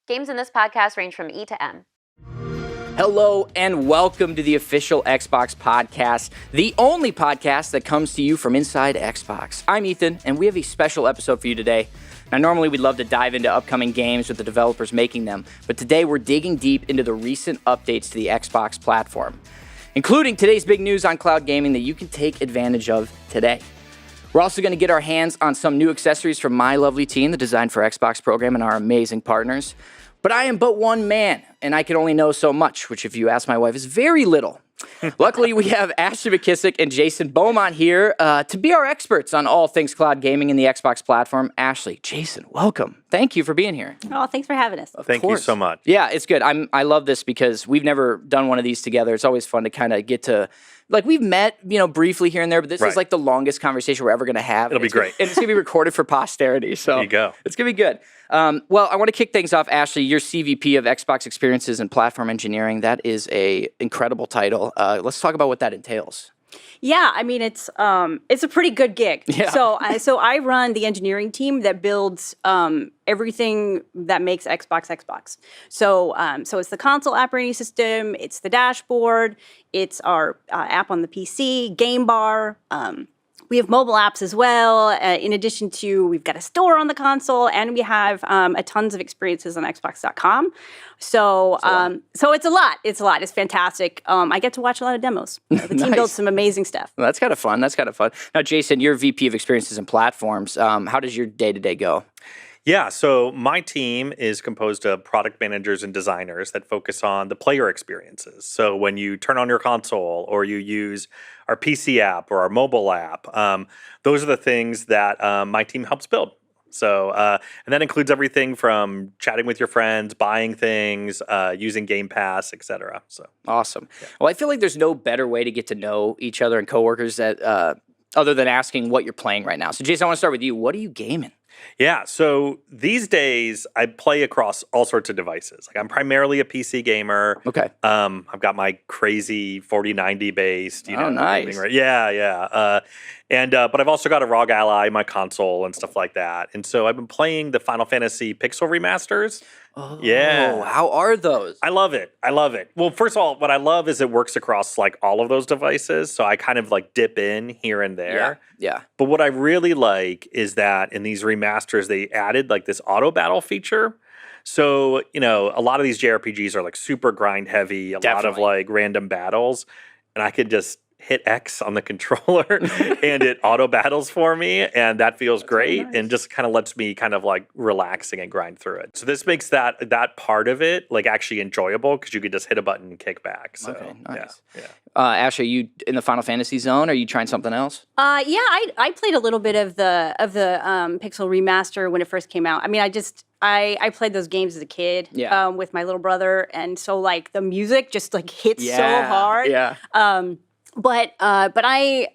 Games in this podcast range from E to M. Hello and welcome to the official Xbox podcast, the only podcast that comes to you from inside Xbox. I'm Ethan, and we have a special episode for you today. Now, normally we'd love to dive into upcoming games with the developers making them, but today we're digging deep into the recent updates to the Xbox platform, including today's big news on cloud gaming that you can take advantage of today. We're also going to get our hands on some new accessories from my lovely team, the Design for Xbox program, and our amazing partners. But I am but one man, and I can only know so much, which if you ask my wife is very little. Luckily, we have Ashley McKissick and Jason Beaumont here to be our experts on all things cloud gaming in the Xbox platform. Ashley, Jason, welcome. Thank you for being here. Oh, thanks for having us. Thank you so much. Yeah, it's good. I love this because we've never done one of these together. It's always fun to kind of get to, like, we've met, briefly here and there, but this is like the longest conversation we're ever going to have. It'll be great. And it's going to be recorded for posterity. So there you go. It's going to be good. Well, I want to kick things off, Ashley. You're CVP of Xbox Experiences and Platform Engineering. That is a incredible title. Let's talk about what that entails. Yeah, I mean it's a pretty good gig. Yeah. So I run the engineering team that builds everything that makes Xbox. So it's the console operating system, it's the dashboard, it's our app on the PC, game bar. We have mobile apps as well. In addition to, we've got a store on the console, and we have a tons of experiences on Xbox.com. So it's a lot. It's fantastic. I get to watch a lot of demos. The team builds some amazing stuff. Well, that's kind of fun. Now, Jason, you're VP of Experiences and Platforms. How does your day-to-day go? Yeah, so my team is composed of product managers and designers that focus on the player experiences. So when you turn on your console or you use our PC app or our mobile app, those are the things that my team helps build. So, and that includes everything from chatting with your friends, buying things, using Game Pass, etc. So awesome. Yeah. Well, I feel like there's no better way to get to know each other and coworkers that other than asking what you're playing right now. So, Jason, I want to start with you. What are you gaming? Yeah, so these days I play across all sorts of devices. Like I'm primarily a PC gamer. Okay. I've got my crazy 4090 based. Nice. Gaming, right? Yeah. But I've also got a ROG Ally, my console, and stuff like that. And so I've been playing the Final Fantasy Pixel remasters. Oh, yeah. How are those? I love it. Well, first of all, what I love is it works across like all of those devices. So I kind of like dip in here and there. Yeah. But what I really like is that in these remasters, they added like this auto battle feature. So, a lot of these JRPGs are like super grind heavy, a lot of like random battles. And I could just hit X on the controller and it auto battles for me, and that feels great. Nice. And just kind of lets me kind of like relaxing and grind through it. So this makes that part of it like actually enjoyable because you could just hit a button and kick back. So okay, nice. Yeah. Ash, are you in the Final Fantasy zone? Or are you trying something else? I played a little bit of the Pixel remaster when it first came out. I mean, I played those games as a kid with my little brother, and so like the music just like hits so hard. Yeah. But I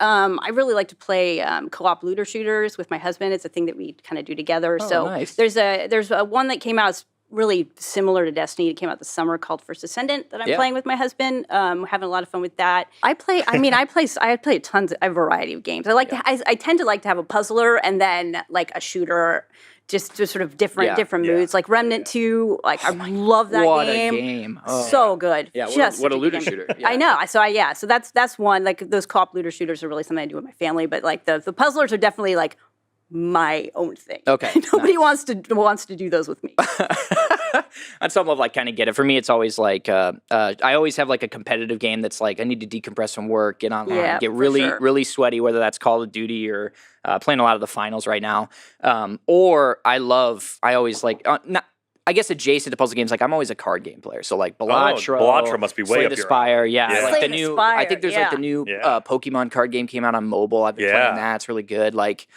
really like to play co-op looter shooters with my husband. It's a thing that we kind of do together. Oh, so nice. there's a one that came out. It's really similar to Destiny. It came out this summer called First Ascendant that I'm playing with my husband. We're having a lot of fun with that. I play a variety of games. I tend to like to have a puzzler and then like a shooter. Just sort of different moods, like Remnant 2. Like I love that game. What a game! Oh. So good. Yeah, what a looter shooter. Yeah. I know. So that's one. Like those co-op looter shooters are really something I do with my family. But like the puzzlers are definitely like my own thing. Okay. Nobody wants to do those with me. On some level, I kind of get it. For me, it's always like I always have like a competitive game that's like I need to decompress from work, get online, get really sweaty, whether that's Call of Duty or playing a lot of the finals right now. Or I always like I guess adjacent to puzzle games, like I'm always a card game player. So like Balatro must be way Slay up the your Spire, alley. like the new. I think there's like the new Pokemon card game came out on mobile. I've been playing that; it's really good. Like,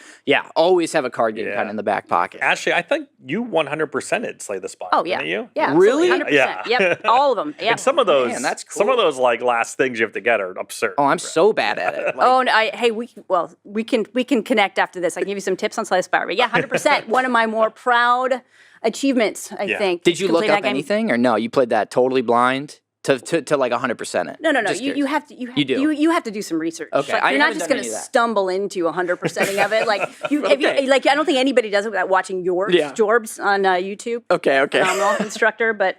always have a card game kind of in the back pocket. Actually, I think you 100%ed Slay the Spire. Oh yeah, didn't you? Yeah, really? 100%. Yeah, yep, all of them. Yeah, and some of those, that's cool. Some of those like last things you have to get are absurd. Oh, I'm so bad at it. Like, we can connect after this. I can give you some tips on Slay the Spire. But 100%. One of my more proud achievements, I think. Did you look up anything or no? You played that totally blind? to like 100% it? No. Just You curious. have to. You have to do some research. Okay, Like, I you're not haven't just done going to any of that. stumble into 100%ing of it. Like Okay. like I don't think anybody does it without watching Jorbs on YouTube. Okay. Phenomenal instructor, but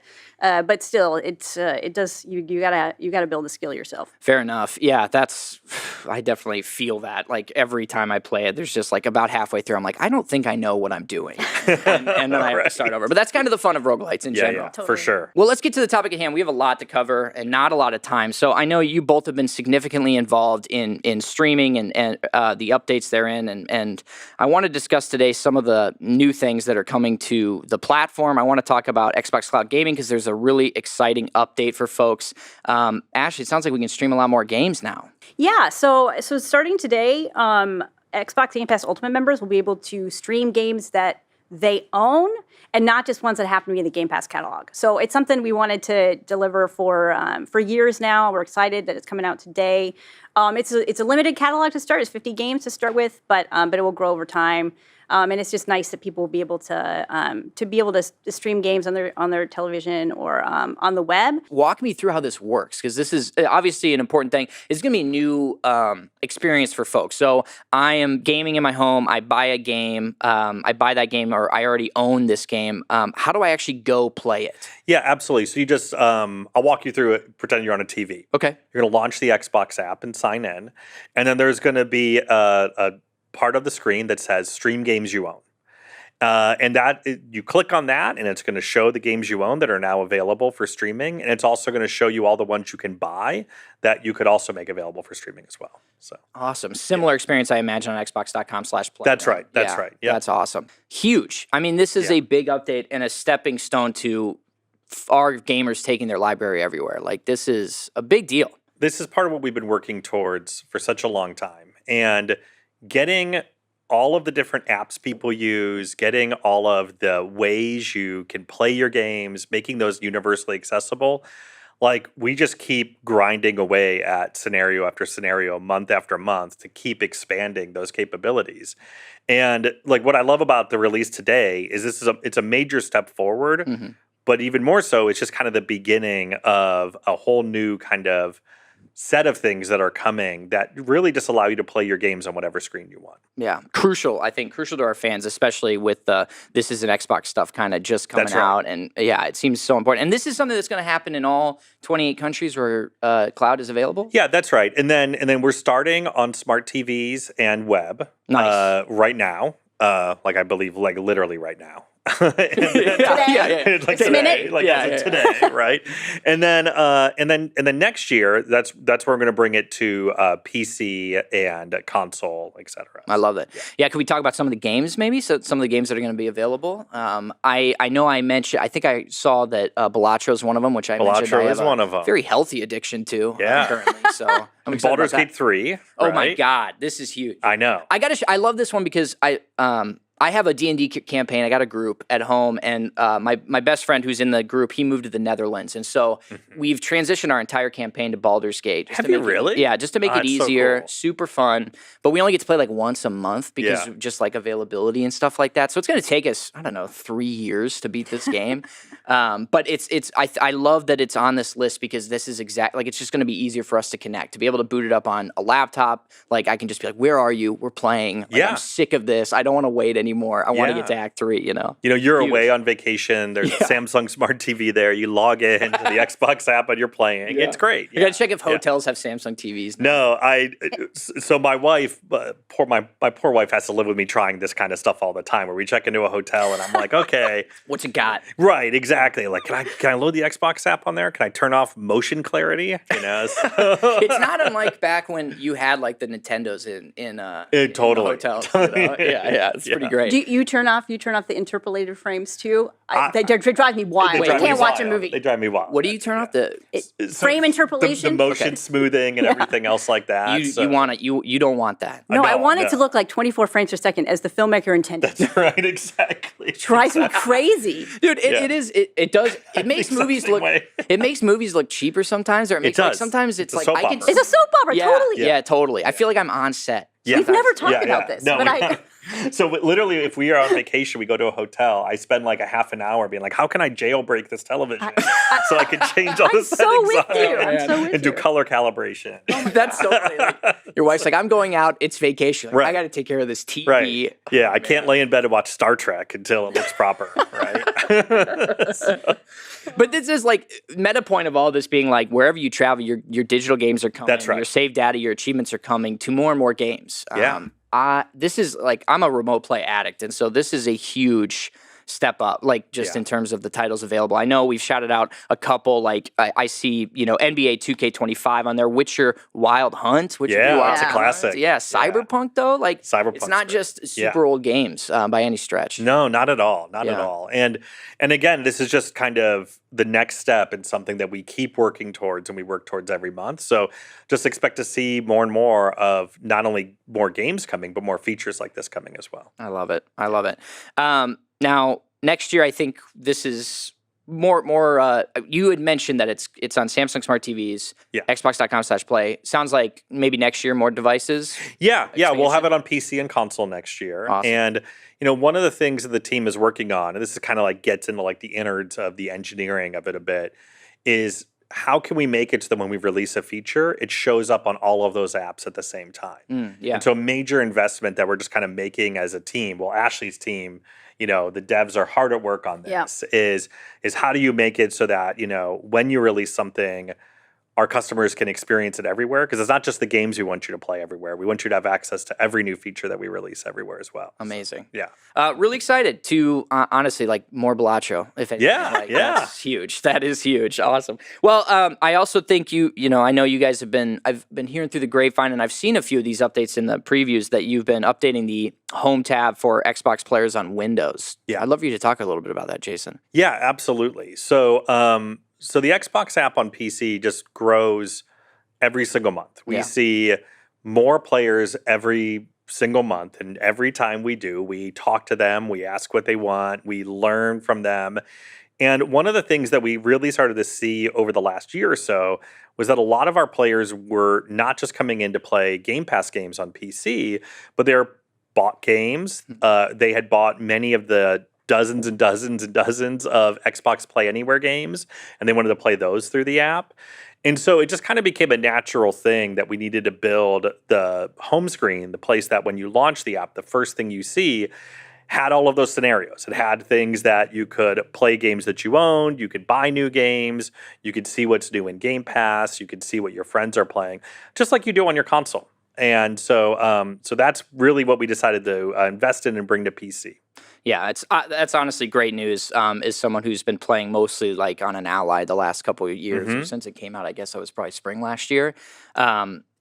still, it does. You gotta build a skill yourself. Fair enough. Yeah, I definitely feel that. Like every time I play it, there's just like about halfway through, I'm like, I don't think I know what I'm doing, and then I have to start over. But that's kind of the fun of roguelites in general. Yeah, for sure. Well, let's get to the topic at hand. We have a lot to cover and not a lot of time. So I know you both have been significantly involved in streaming and the updates therein. And I want to discuss today some of the new things that are coming to the platform. I want to talk about Xbox Cloud Gaming because there's a really exciting update for folks. Ashley, it sounds like we can stream a lot more games now. Yeah. So starting today, Xbox Game Pass Ultimate members will be able to stream games that they own and not just ones that happen to be in the Game Pass catalog. So it's something we wanted to deliver for years now. We're excited that it's coming out today. It's a limited catalog to start. It's 50 games to start with, but it will grow over time. And it's just nice that people will be able to stream games on their television or on the web. Walk me through how this works, because this is obviously an important thing. It's going to be a new experience for folks. So I am gaming in my home. I buy a game. I buy that game, or I already own this game. How do I actually go play it? Yeah, absolutely. So you just, I'll walk you through it, pretend you're on a TV. Okay. You're going to launch the Xbox app and sign in. And then there's going to be a part of the screen that says stream games you own. And you click on that, and it's going to show the games you own that are now available for streaming. And it's also going to show you all the ones you can buy that you could also make available for streaming as well. So awesome. Similar experience, I imagine, on Xbox.com/play. That's right. That's right. Yeah. That's awesome. Huge. I mean, this is a big update and a stepping stone to our gamers taking their library everywhere. Like, this is a big deal. This is part of what we've been working towards for such a long time. And getting all of the different apps people use, getting all of the ways you can play your games, making those universally accessible. Like, we just keep grinding away at scenario after scenario, month after month, to keep expanding those capabilities. And like, what I love about the release today is it's a major step forward, but even more so, it's just kind of the beginning of a whole new kind of set of things that are coming that really just allow you to play your games on whatever screen you want. Yeah, crucial to our fans, especially with this is an Xbox stuff kind of just coming out. And yeah, it seems so important. And this is something that's going to happen in all 28 countries where cloud is available? Yeah, that's right. And then we're starting on smart TVs and web right now. I believe literally right now. Today. Like today, today, right? And then next year, that's where I'm going to bring it to PC and console, etc. I love that. Yeah, can we talk about some of the games maybe? So some of the games that are going to be available. I know I mentioned. I think I saw that Balatro is one of them, which I mentioned. Balatro is one of them. Very healthy addiction to. Currently, so I'm excited Baldur's about that. Gate 3. Oh my God, this is huge. I know. I love this one because I have a D&D campaign. I got a group at home, and my best friend who's in the group, he moved to the Netherlands. And so we've transitioned our entire campaign to Baldur's Gate. Have you really? Yeah, just to make it easier, so cool. Super fun. But we only get to play once a month because of just availability and stuff like that. So it's going to take us, 3 years to beat this game. But I love that it's on this list because this is it's just going to be easier for us to connect, to be able to boot it up on a laptop. Like, I can just be like, where are you? We're playing. I'm sick of this. I don't want to wait anymore. I want to get to Act 3, You're away on vacation. There's a Samsung Smart TV there. You log in to the Xbox app and you're playing. It's great. You got to check if hotels have Samsung TVs. No, so my wife, my poor wife has to live with me trying this kind of stuff all the time, where we check into a hotel and I'm like, okay. What you got? Right, exactly. Like, can I load the Xbox app on there? Can I turn off motion clarity? It's not unlike back when you had the Nintendos in totally. hotels. Yeah, it's pretty great. Do you turn off the interpolated frames too? They drive me wild. I can't watch a movie. They drive me wild. What do you turn off? Frame interpolation? The motion smoothing and everything else like that. You want it. You don't want that. No, I want it to look like 24 frames per second as the filmmaker intended. That's right, exactly. It drives me crazy. Dude, it does. It makes movies look it makes movies look cheaper sometimes, or it makes sometimes it's a soap opera. It's a soap opera, totally. Yeah, totally. I feel like I'm on set. We've never talked about this, but So literally, if we are on vacation, we go to a hotel. I spend like a half an hour being like, "How can I jailbreak this television so I can change all the I'm so settings with on you. it I'm so with and do you. color calibration?" That's so funny. Like, your wife's like, I'm going out. It's vacation. Like, Right. I got to take care of this TV. Right. Yeah, I can't lay in bed and watch Star Trek until it looks proper, right? But this is like meta point of all this being like wherever you travel, your digital games are coming. That's right. Your saved data, your achievements are coming to more and more games. Yeah. This is like I'm a remote play addict, and so this is a huge step up, like just Yeah. in terms of the titles available. I know we've shouted out a couple, like I see, NBA 2K25 on there, Witcher Wild Hunt, which Yeah, that's a classic. Yeah, Cyberpunk though, like Cyberpunk's it's not great. just super old games by any stretch. No, not at all. Not at Yeah. all. And again, this is just kind of the next step in something that we keep working towards and we work towards every month. So just expect to see more and more of not only more games coming, but more features like this coming as well. I love it. I love it. Now, next year, I think this is more. You had mentioned that it's on Samsung Smart TVs, Yeah. Xbox.com/play. Sounds like maybe next year more devices. Yeah, we'll have Expansion. it on PC and console next year. Awesome. And one of the things that the team is working on, and this is kind of like gets into like the innards of the engineering of it a bit, is how can we make it so that when we release a feature, it shows up on all of those apps at the same time? Yeah. And so a major investment that we're just kind of making as a team, well, Ashley's team, the devs are hard at work on this, is how do you make it so that, when you release something, our customers can experience it everywhere? Because it's not just the games we want you to play everywhere. We want you to have access to every new feature that we release everywhere as well. Amazing. Yeah. Really excited to honestly like more Bellaccio. If anything. Yeah, Like, yeah. That's huge. That is huge. Awesome. Well, I also think I know you guys I've been hearing through the grapevine, and I've seen a few of these updates in the previews that you've been updating the home tab for Xbox players on Windows. Yeah. I'd love for you to talk a little bit about that, Jason. Yeah, absolutely. So the Xbox app on PC just grows every single month. We Yeah. see more players every single month, and every time we do, we talk to them, we ask what they want, we learn from them. And one of the things that we really started to see over the last year or so was that a lot of our players were not just coming in to play Game Pass games on PC, but they're bought games. They had bought many of the dozens and dozens and dozens of Xbox Play Anywhere games, and they wanted to play those through the app. And so it just kind of became a natural thing that we needed to build the home screen, the place that when you launch the app, the first thing you see had all of those scenarios. It had things that you could play games that you owned, you could buy new games, you could see what's new in Game Pass, you could see what your friends are playing, just like you do on your console. And so that's really what we decided to invest in and bring to PC. Yeah, that's honestly great news. As someone who's been playing mostly like on an Ally the last couple of years or since it came out, I guess that was probably spring last year.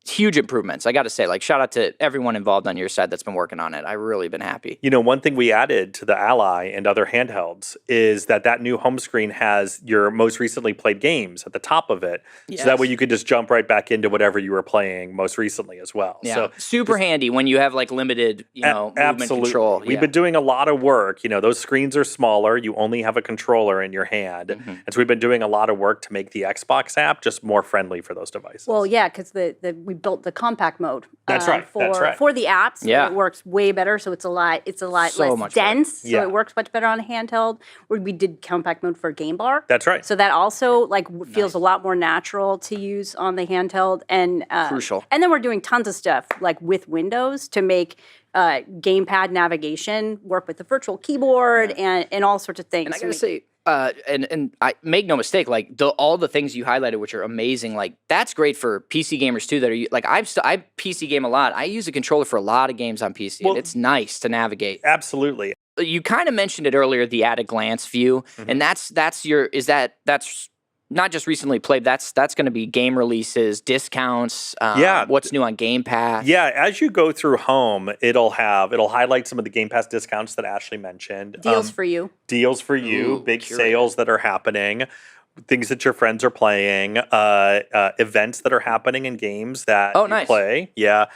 Huge improvements. I got to say, like, shout out to everyone involved on your side that's been working on it. I've really been happy. One thing we added to the Ally and other handhelds is that new home screen has your most recently played games at the top of it. Yes. So that way you could just jump right back into whatever you were playing most recently as well. Yeah, So super handy when you have like limited, movement absolutely. control. We've been doing a lot of work. Those screens are smaller. You only have a controller in your hand. And so we've been doing a lot of work to make the Xbox app just more friendly for those devices. Well, yeah, because we built the compact mode. That's right, that's right. For the apps. Yeah. It works way better, so it's a lot So less much better. dense. So Yeah. it works much better on a handheld. We did compact mode for Game Bar. That's right. So that also feels a lot more natural to use on the handheld, and Crucial. And then we're doing tons of stuff like with Windows to make gamepad navigation work with the virtual keyboard and all sorts of things. And I gotta say, and I make no mistake, like all the things you highlighted, which are amazing, like that's great for PC gamers too. That are like I PC game a lot. I use a controller for a lot of games on PC, and it's nice to navigate. Absolutely. You kind of mentioned it earlier, the at a glance view, and that's not just recently played. That's going to be game releases, discounts. What's new on Game Pass. Yeah, as you go through home, it'll highlight some of the Game Pass discounts that Ashley mentioned. Deals for you. Deals for you, big sales that are happening, things that your friends are playing, events that are happening in games that you nice. play. Yeah.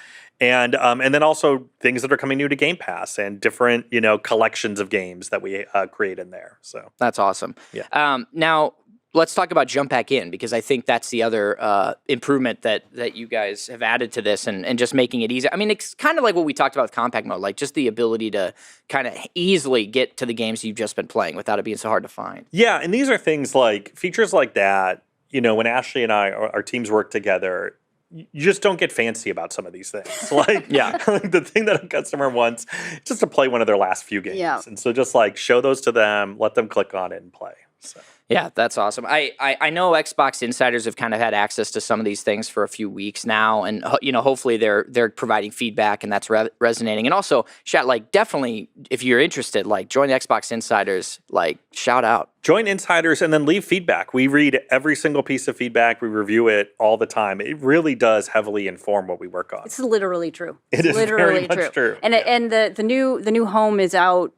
And then also things that are coming new to Game Pass and different, collections of games that we create in there. So That's awesome. Yeah. Now, let's talk about Jump Back In, because I think that's the other improvement that you guys have added to this, and just making it easy. I mean, it's kind of like what we talked about with Compact Mode, like just the ability to kind of easily get to the games you've just been playing without it being so hard to find. Yeah, and these are things like features like that. You know, when Ashley and I, our teams work together, you just don't get fancy about some of these things. Like, like the thing that a customer wants just to play one of their last few games. Yeah. And so just like show those to them, let them click on it and play. So. Yeah, that's awesome. I know Xbox insiders have kind of had access to some of these things for a few weeks now, and hopefully they're providing feedback, and that's resonating. And also, definitely if you're interested, like join Xbox insiders, like shout out. Join insiders and then leave feedback. We read every single piece of feedback. We review it all the time. It really does heavily inform what we work on. It's literally true. It is literally very much true. And and the new home is out.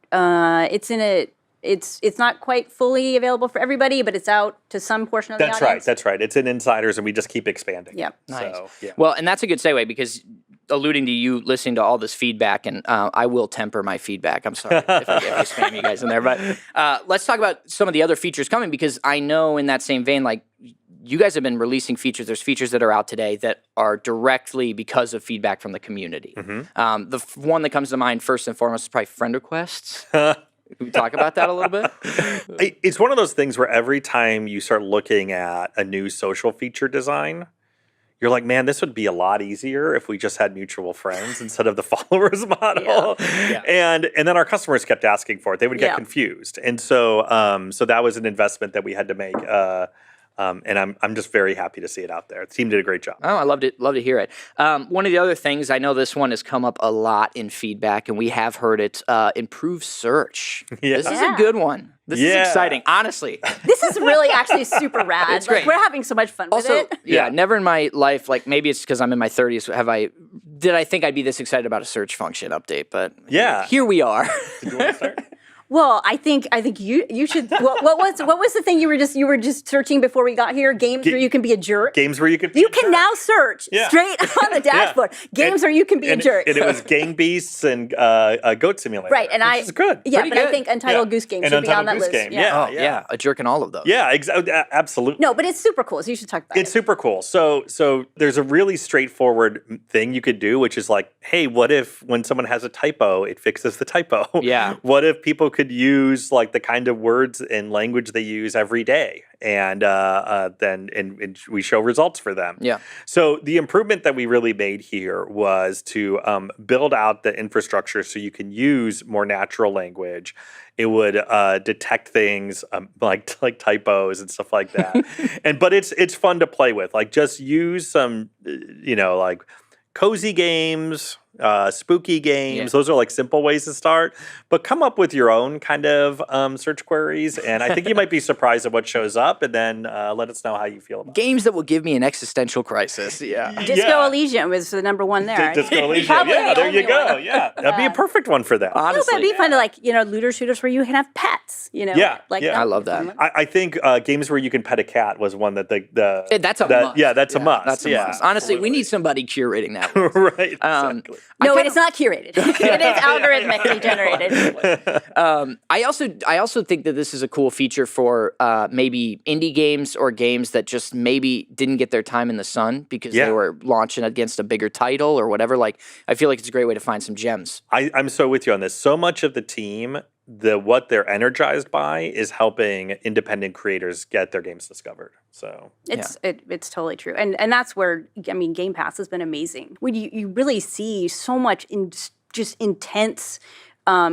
It's not quite fully available for everybody, but it's out to some portion of the audience. That's right. It's in insiders, and we just keep expanding. Yep. Nice. So, yeah. Well, and that's a good segue, because alluding to you listening to all this feedback, and I will temper my feedback. I'm sorry if I spam you guys in there. But let's talk about some of the other features coming, because I know in that same vein, like, you guys have been releasing features. There's features that are out today that are directly because of feedback from the community. Mm-hmm. The one that comes to mind first and foremost is probably friend requests. Can we talk about that a little bit? It's one of those things where every time you start looking at a new social feature design, you're like, man, this would be a lot easier if we just had mutual friends instead of the followers model. Yeah. And then our customers kept asking for it. They would get confused. And so so that was an investment that we had to make. And I'm just very happy to see it out there. The team did a great job. Oh, I loved it. Love to hear it. One of the other things, I know this one has come up a lot in feedback, and we have heard it, improve search. Yeah. This is a good one. This is exciting, honestly. This is really actually super rad. It's great. We're having so much fun with it. Yeah, never in my life, like maybe it's because I'm in my 30s, did I think I'd be this excited about a search function update? But here we are. Did you want to start? Well, I think you should. What was the thing you were just searching before we got here? Games where you can be a jerk. Games where you can. You can now search straight on the dashboard. Games where you can be a jerk. And it was Gang Beasts and Goat Simulator. Right, and which is good. Yeah, Pretty but good. I think Untitled Goose Game should be on that list. Game. Yeah, a jerk in all of those. Yeah, absolutely. No, but it's super cool. So you should talk about it. It's super cool. So there's a really straightforward thing you could do, which is like, hey, what if when someone has a typo, it fixes the typo? Yeah. What if people could use like the kind of words and language they use every day, and then we show results for them. Yeah. So the improvement that we really made here was to build out the infrastructure so you can use more natural language. It would detect things like typos and stuff like that. But it's fun to play with. Like, just use some like cozy games, spooky games. Those are like simple ways to start, but come up with your own kind of search queries. And I think you might be surprised at what shows up, and then let us know how you feel about games that will give me an existential crisis. Yeah. Disco Elysium was the number one there. Disco Elysium. Yeah, there you go. Yeah. That'd be a perfect one for that. Honestly. No, but it'd be fun to looter shooters where you can have pets, I love that. I think games where you can pet a cat was one that that's a must. Yeah, that's a must. That's a must. Honestly, we need somebody curating that. Right. Exactly. No, it is not curated. It is algorithmically generated. I also think that this is a cool feature for maybe indie games or games that just maybe didn't get their time in the sun because they were launching against a bigger title or whatever. Like, I feel like it's a great way to find some gems. I'm so with you on this. So much of the team, what they're energized by is helping independent creators get their games discovered. So it's totally true, and that's where Game Pass has been amazing. When you really see so much just intense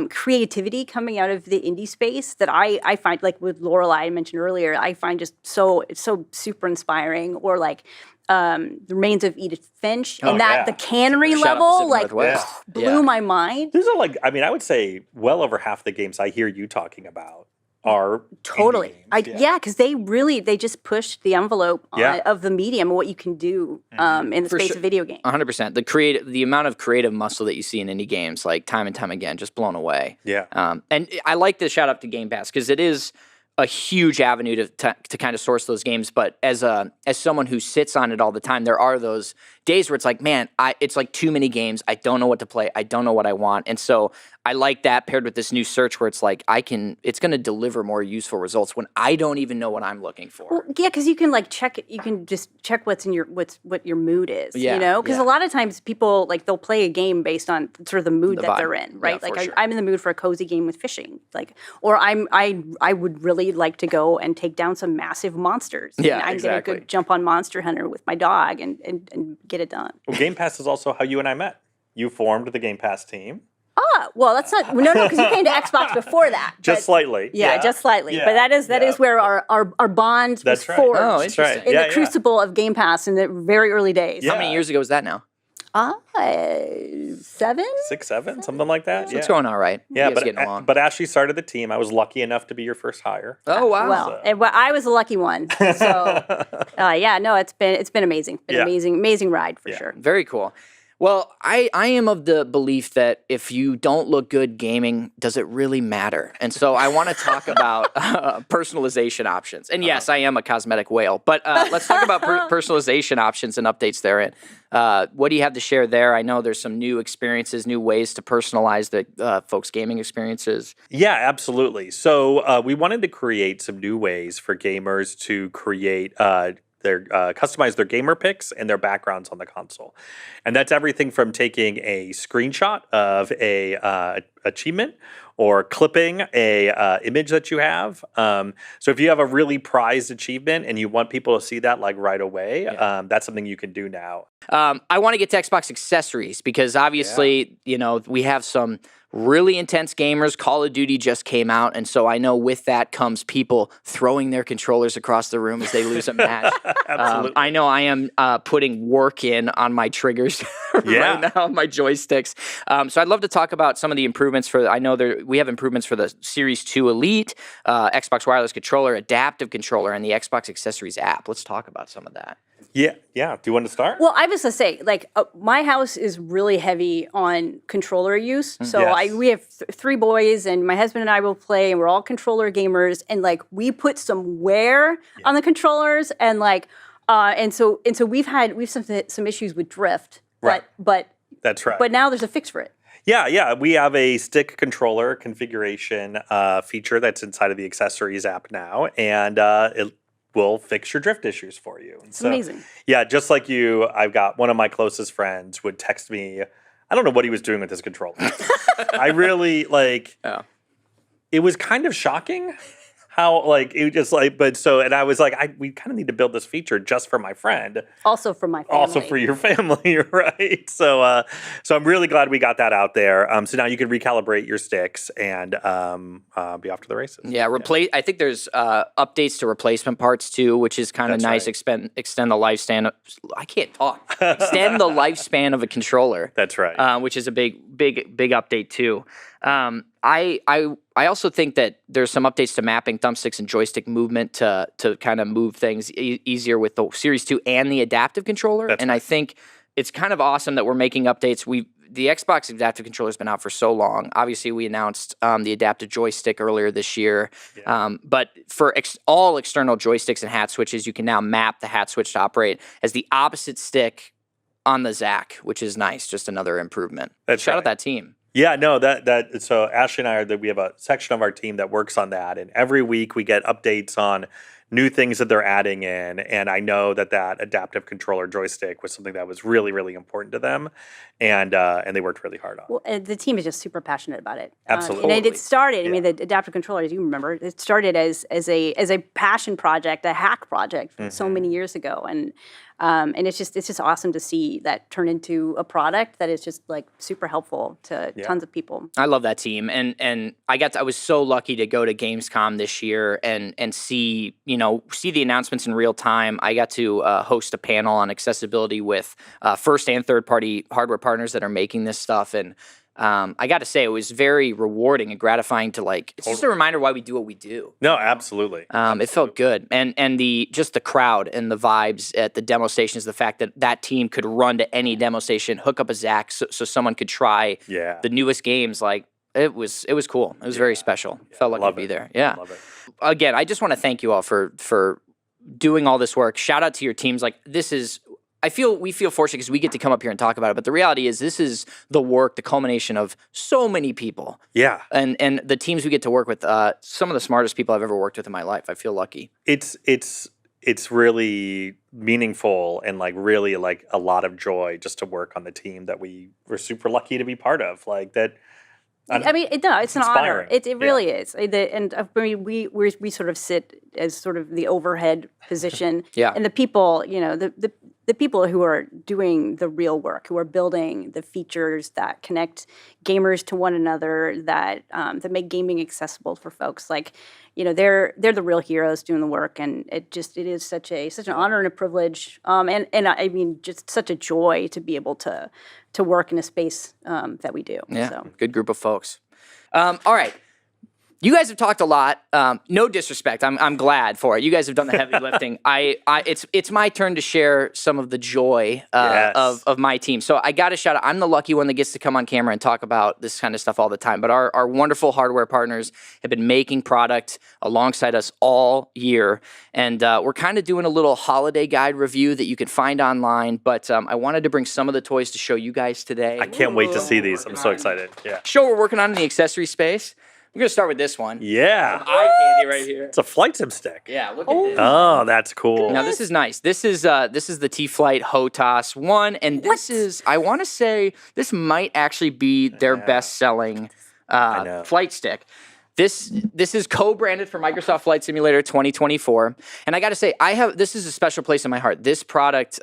creativity coming out of the indie space that I find, like with Lorelei I mentioned earlier, I find it's so super inspiring. Or like The Remains of Edith Finch, and the cannery level blew my mind. These are I would say well over half the games I hear you talking about are totally indie games. Because they just pushed the envelope of the medium and what you can do in the space of video games. 100%. The amount of creative muscle that you see in indie games, like time and time again, just blown away. Yeah. And I like to shout out to Game Pass because it is a huge avenue to kind of source those games. But as someone who sits on it all the time, there are those days where it's like, man, it's like too many games. I don't know what to play. I don't know what I want. And so I like that paired with this new search where it's like it's going to deliver more useful results when I don't even know what I'm looking for. Well, yeah, because you can like check it. You can just check what your mood is. Yeah, you know, because yeah. a lot of times people like they'll play a game based on sort of the mood The that vibe. they're in, right? Yeah, Like for sure. I'm in the mood for a cozy game with fishing, like, or I would really like to go and take down some massive monsters. Yeah, and I'm exactly. gonna go jump on Monster Hunter with my dog and get it done. Well, Game Pass is also how you and I met. You formed the Game Pass team. Well, that's not no, because you came to Xbox before that. Just but- slightly. Yeah, just slightly. Yeah. But that is where our bond That's was right. forged. Oh, That's right. interesting. In Yeah, the crucible of Game Pass in the very early days. Yeah. How many years ago was that now? 7? 6, 7, something like that. So it's going all right. Yeah, You guys getting along. but Ashley started the team. I was lucky enough to be your first hire. Oh, wow. Well, I was a lucky one. So, no, it's been amazing. Yeah. Amazing ride for sure. Very cool. Well, I am of the belief that if you don't look good gaming, does it really matter? And so I want to talk about personalization options. And yes, I am a cosmetic whale, but let's talk about personalization options and updates therein. What do you have to share there? I know there's some new experiences, new ways to personalize the folks' gaming experiences. Yeah, absolutely. So we wanted to create some new ways for gamers to create customize their gamer picks and their backgrounds on the console. And that's everything from taking a screenshot of a achievement or clipping a image that you have. So if you have a really prized achievement and you want people to see that like right away, that's something you can do now. I want to get to Xbox accessories because obviously, we have some really intense gamers. Call of Duty just came out, and so I know with that comes people throwing their controllers across the room as they lose a match. Absolutely. I know I am putting work in on my triggers right now, my joysticks. So I'd love to talk about some of the improvements I know we have improvements for the Series 2 Elite, Xbox Wireless Controller, Adaptive Controller, and the Xbox Accessories app. Let's talk about some of that. Yeah. Do you want to start? Well, I was going to say, like, my house is really heavy on controller use. So Yes. we have 3 boys, and my husband and I will play, and we're all controller gamers. And like, we put some wear on the controllers, and like, and so we've some issues with drift. Right. But That's right. But now there's a fix for it. Yeah. We have a stick controller configuration feature that's inside of the Accessories app now, and it will fix your drift issues for you. And It's amazing. Yeah, just like you, I've got one of my closest friends would text me. I don't know what he was doing with his controller. I really It was kind of shocking how it just and I was like, we kind of need to build this feature just for my friend. Also for my family. Also for your family, right? So I'm really glad we got that out there. So now you can recalibrate your sticks and be off to the races. Yeah, I think there's updates to replacement parts too, which is kind of nice. Right. Extend the lifespan. I can't talk. Extend the lifespan of a controller. That's right. Which is a big update too. I also think that there's some updates to mapping thumbsticks and joystick movement to kind of move things easier with the Series 2 and the adaptive controller. And I think it's kind of awesome that we're making updates. The Xbox adaptive controller has been out for so long. Obviously, we announced the adaptive joystick earlier this year. Yeah. But for all external joysticks and hat switches, you can now map the hat switch to operate as the opposite stick on the Zac, which is nice. Just another improvement. Shout out that team. Yeah, no, so Ashley and I we have a section of our team that works on that, and every week we get updates on new things that they're adding in, and I know that adaptive controller joystick was something that was really, really important to them, and they worked really hard on. Well, the team is just super passionate about it. Absolutely. And it started. I mean, the adaptive controller, as you remember, it started as a passion project, a hack project from so many years ago, and it's just awesome to see that turn into a product that is just like super helpful to tons of people. I love that team, and I was so lucky to go to Gamescom this year and see the announcements in real time. I got to host a panel on accessibility with first and third party hardware partners that are making this stuff, and I got to say, it was very rewarding and gratifying to it's just a reminder why we do what we do. No, absolutely. It felt good. And the crowd and the vibes at the demo stations, the fact that team could run to any demo station, hook up a Zac so someone could try the newest games. It was cool. It was very special. Felt like I'd be there. Yeah. Love it. Again, I just want to thank you all for doing all this work. Shout out to your teams. This is we feel fortunate because we get to come up here and talk about it. But the reality is, this is the work, the culmination of so many people. Yeah. And the teams we get to work with, some of the smartest people I've ever worked with in my life. I feel lucky. It's really meaningful and like really like a lot of joy just to work on the team that we were super lucky to be part of. Like that. It's an honor. Inspiring. It really is. And I mean, we sort of sit as sort of the overhead position. Yeah. And the people, the people who are doing the real work, who are building the features that connect gamers to one another, that make gaming accessible for folks. Like, they're the real heroes doing the work, and it is such an honor and a privilege, and I mean, just such a joy to be able to work in a space that we do. Yeah, So. good group of folks. All right. You guys have talked a lot. No disrespect. I'm glad for it. You guys have done the heavy lifting. It's my turn to share some of the joy Yes. of my team. So I got to shout out. I'm the lucky one that gets to come on camera and talk about this kind of stuff all the time. But our wonderful hardware partners have been making product alongside us all year, and we're kind of doing a little holiday guide review that you can find online. But I wanted to bring some of the toys to show you guys today. I can't wait to see these. I'm so excited. Yeah. Show we're working on in the accessory space. We're gonna start with this one. Yeah. Eye candy right here. It's a flight sim stick. Yeah, look at this. Oh, that's cool. Now this is nice. This is the T-Flight HOTAS 1, and this is, I want to say, this might actually be their best-selling flight stick. This is co-branded for Microsoft Flight Simulator 2024, and I got to say, this is a special place in my heart. This product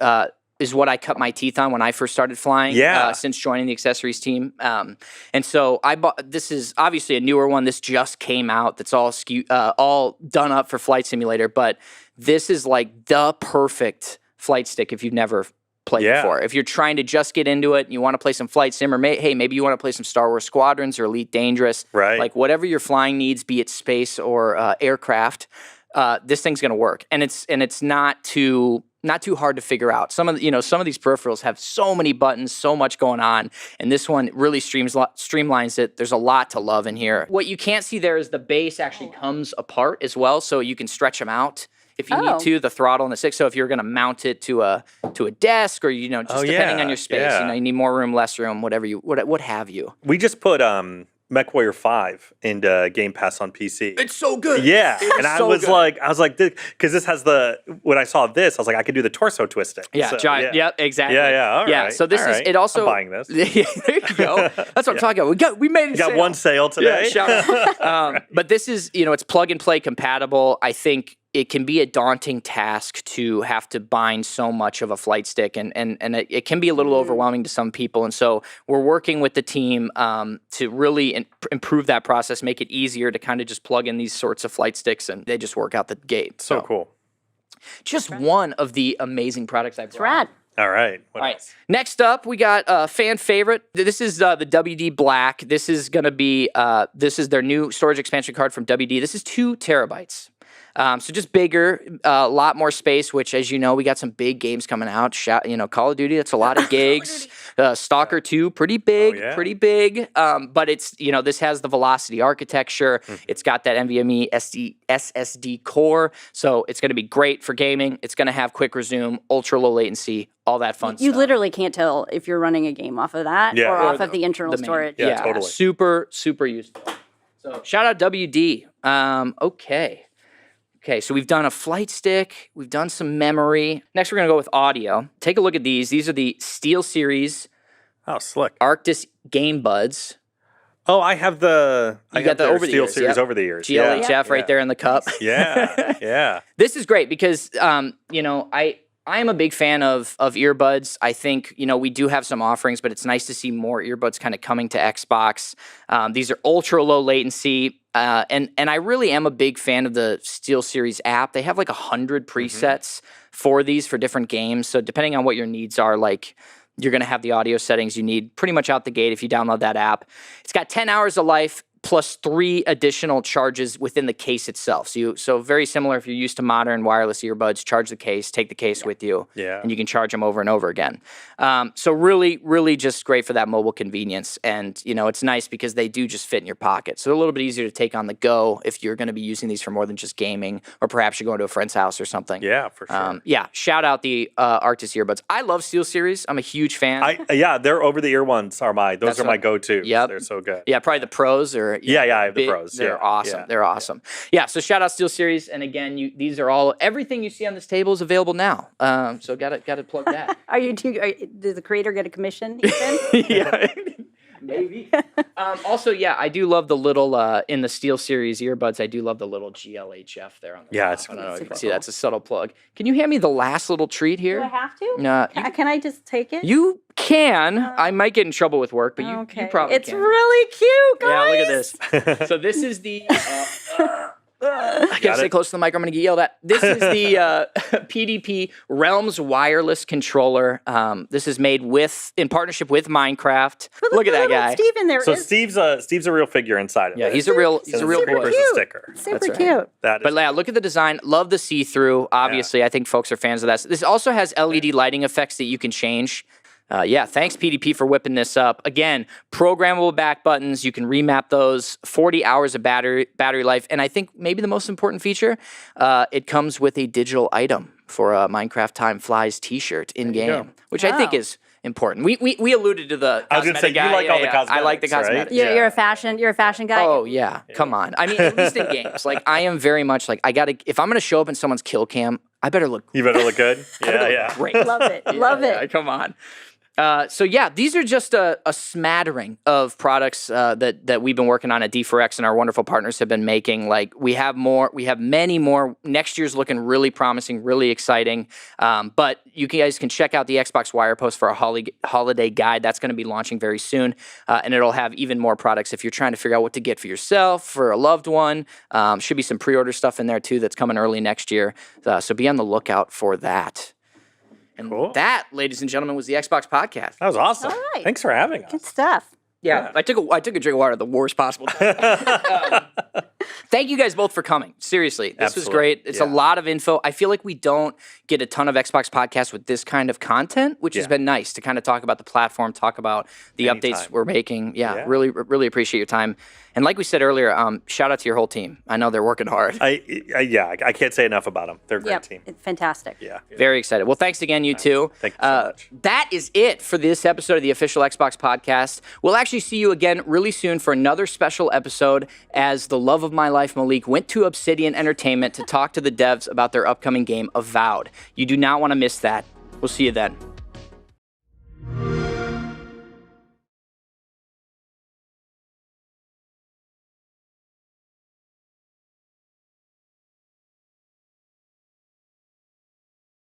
is what I cut my teeth on when I first started flying. Since joining the accessories team, and so I bought. This is obviously a newer one. This just came out. That's all done up for Flight Simulator. But this is like the perfect flight stick if you've never played before. If you're trying to just get into it, and you want to play some flight sim, or maybe you want to play some Star Wars Squadrons or Elite Dangerous, right? Like whatever your flying needs, be it space or aircraft, this thing's gonna work. And it's not too hard to figure out. Some of these peripherals have so many buttons, so much going on, and this one really streamlines it. There's a lot to love in here. What you can't see there is the base actually comes apart as well, so you can stretch them out if you need to, the throttle and the stick. So if you're going to mount it to a desk, or depending on your space, you need more room, less room, what have you. We just put MechWarrior 5 into Game Pass on PC. It's so good. Yeah. And I was like, because this has when I saw this, I was like, I could do the torso twisting. Yeah, so, giant. Yeah. Yep, exactly. Yeah, all right. Yeah, so this is, it also. I'm buying this. There you go. That's what I'm talking about. We made it. Got one sale today. Yeah, shout out. But this is, it's plug and play compatible. I think it can be a daunting task to have to bind so much of a flight stick, and it can be a little overwhelming to some people. And so we're working with the team to really improve that process, make it easier to kind of just plug in these sorts of flight sticks, and they just work out the gate. So cool. Just one of the amazing products I've brought. Rad. All right. All right. Next up, we got a fan favorite. This is the WD Black. This is going to be this is their new storage expansion card from WD. This is 2 terabytes. So just bigger, a lot more space, which, as you know, we got some big games coming out. Call of Duty, that's a lot of gigs. Stalker 2, pretty big, but it's, this has the Velocity architecture. It's got that NVMe SSD core, so it's going to be great for gaming. It's going to have quick resume, ultra low latency, all that fun stuff. You literally can't tell if you're running a game off of that or off of the internal storage. Yeah, totally. Super, super useful. So shout out WD. Okay, so we've done a flight stick. We've done some memory. Next, we're going to go with audio. Take a look at these. These are the SteelSeries. Oh, slick. Arctis Game Buds. Oh, I have the SteelSeries over the years. GLHF right there in the cup. Yeah. This is great because, I am a big fan of earbuds. I think, we do have some offerings, but it's nice to see more earbuds kind of coming to Xbox. These are ultra low latency. And I really am a big fan of the SteelSeries app. They have like 100 presets for these for different games. So depending on what your needs are, like you're going to have the audio settings you need pretty much out the gate if you download that app. It's got 10 hours of life, plus 3 additional charges within the case itself. So very similar if you're used to modern wireless earbuds, charge the case, take the case with you, and you can charge them over and over again. So really, really just great for that mobile convenience. And, it's nice because they do just fit in your pocket. So they're a little bit easier to take on the go if you're going to be using these for more than just gaming, or perhaps you're going to a friend's house or something. Yeah, for sure. Shout out the Arctis earbuds. I love SteelSeries. I'm a huge fan. They're over-the-ear ones are my go-to. Yep. They're so good. Yeah, probably the Pros or I have the Pros. They're awesome. They're awesome. Yeah, so shout out SteelSeries, and again, these are all everything you see on this table is available now. So got to plug that. Does the creator get a commission, Ethan? Yeah. Maybe. Also, I do love the little in the SteelSeries earbuds. I do love the little GLHF there on the top. It's I don't know if you can see that's a subtle plug. Can you hand me the last little treat here? Do I have to? Can I just take it? You can. I might get in trouble with work, but you probably It's can. really cute, guys. Yeah, look at this. So this is the. I gotta stay close to the mic. I'm gonna get yelled at. This is the PDP Realms wireless controller. This is made in partnership with Minecraft. Look at that guy. Steve in there. So Steve's a real figure inside of it. Yeah, he's a real boy. There's a sticker. Super cute. But look at the design. Love the see-through. Obviously, I think folks are fans of that. This also has LED lighting effects that you can change. Thanks PDP for whipping this up. Again, programmable back buttons. You can remap those. 40 hours of battery life. And I think maybe the most important feature, it comes with a digital item for a Minecraft Time Flies t-shirt in-game, which I think is important. We alluded to the I was going to say, guy. you like all the cosmetics, I like the cosmetics. Right? You're a fashion guy. Oh yeah, come on. I mean, at least in games. Like I am very much like if I'm going to show up in someone's kill cam, I better look. You better look good. Yeah. Great. Love it. Love it. Come on. These are just a smattering of products that we've been working on at D4X and our wonderful partners have been making. Like we have many more. Next year's looking really promising, really exciting. But you guys can check out the Xbox Wire post for a holiday guide. That's going to be launching very soon, and it'll have even more products if you're trying to figure out what to get for yourself, for a loved one. Should be some pre-order stuff in there too that's coming early next year. So be on the lookout for that. And that, ladies and gentlemen, was the Xbox Podcast. That was awesome. All right. Thanks for having us. Good stuff. Yeah. I took a drink of water at the worst possible time. Thank you guys both for coming. Seriously, this was great. It's a lot of info. I feel like we don't get a ton of Xbox podcasts with this kind of content, which has been nice to kind of talk about the platform, talk about the updates we're making. Really, really appreciate your time. And like we said earlier, shout out to your whole team. I know they're working hard. I can't say enough about them. They're a great team. It's fantastic. Yeah. Very excited. Well, thanks again, you two. Thank you so much. That is it for this episode of the official Xbox Podcast. We'll actually see you again really soon for another special episode as the love of my life, Malik, went to Obsidian Entertainment to talk to the devs about their upcoming game, Avowed. You do not want to miss that. We'll see you then.